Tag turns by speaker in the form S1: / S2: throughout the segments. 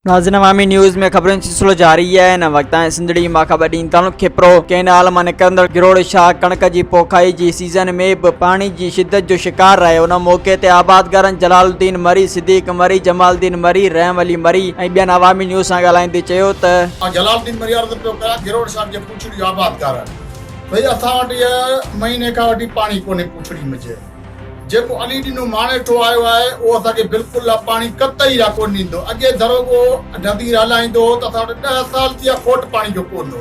S1: नाज़रीन, अवामी न्यूज़ में खबरों जो सिलसिलो जारी है। इन वक्त सिंधड़ी माखाबडी तालुक खिपरो कैनाल में निकरंदड़ गिरोड़ शाह कणक की पोखाई की सीज़न में भी पानी की शिद्दत जो शिकार रहे। उन मौके ते आबादगारन जलालुद्दीन मरी, सिद्दीक मरी, जमालुद्दीन मरी, रहम अली मरी ऐं ॿियनि अवामी न्यूज़ सां ॻाल्हाईंदे चयो त
S2: जलालुद्दीन मरी अर्ज़ पियो कयां गिरोड़ शाह जे पुछड़ी आबादगार भई असां वटि महीने खां वठी पाणी कोन्हे पुछड़ी में जेको अली ॾिनो माणेठो आयो आहे उहो असांखे बिल्कुलु पाणी कतई रा कोन ॾींदो। अॻे दरोगो नदीर हलाईंदो त असां वटि 10 साल थी विया खोट पाणी जो कोन हो।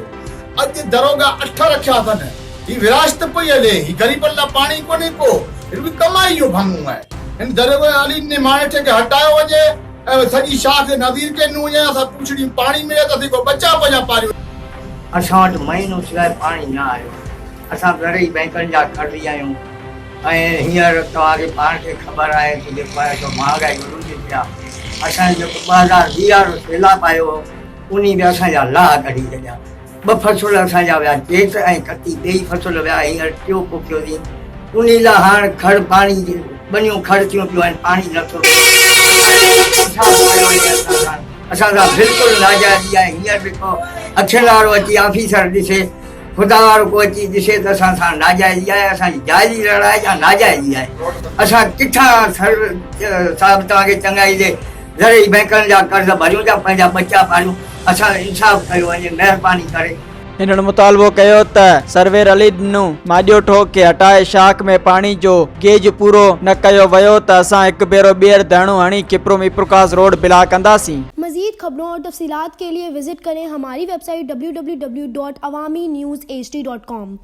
S2: अॼु दरोगा 8 रखिया अथनि। ही विरासत पई हले, ही ग़रीबनि लाइ पाणी कोन्हे को, हिन बि कमाई जो भङो आहे। हिन दरोगे अली ने माणेठे खे हटायो वञे ऐं सॼी शाह खे नदीर के न वञे, असां पुछड़ी पाणी मिले त असीं को बचा पञा पारियो।
S3: असां वटि महीनो सिवाइ पाणी न आयो। असां घणे ई बैंकनि जा कर्ज़ी आहियूं ऐं हींअर तव्हांखे पाण खे ख़बर आहे कि जेको आहे सो महांगाई वधंदी पिया। असांजो जेको 2020 जो सैलाब आयो उन बि असांजा लाह कढी छॾिया। 2 फसल असांजा विया जेठ ऐं कती, ॿई फसल विया। हींअर टियों पोखियो थी उन लाइ हाणे खड़ पाणी बनियूं खड़ थियूं पियूं आहिनि, पाणी नथो असां सां बिल्कुलु नाजाइज़ी आहे। हींअर जेको अखियुनि वारो अची ऑफिसर ॾिसे, खुदा वारो को अची ॾिसे त असां सां नाजाइज़ी आहे। असांजी जाइज़ी लड़ाई या नाजाइज़ी आहे। असां किथां साहिबु तव्हांखे चङाई जे ज़रूरी बैंकनि जा कर्ज़ भरियूं था, पंहिंजा बचा पालियूं। असां इंसाफ़ कयो वञे महिरबानी करे।
S1: इन्हनि मुतालबो कयो त सर्वेर अली ॾिनो माॾियो ठोक के हटाए शाख में पानी जो गेज पूरो न कयो वियो त असां हिकु भेरो ॿीहर धरणो हणी खिपरो में प्रकाश रोड बिला कंदासीं।
S4: मज़ीद खबरों और तफसीलात के लिए विजिट करें हमारी वेबसाइट www.awamiNewsHD.com।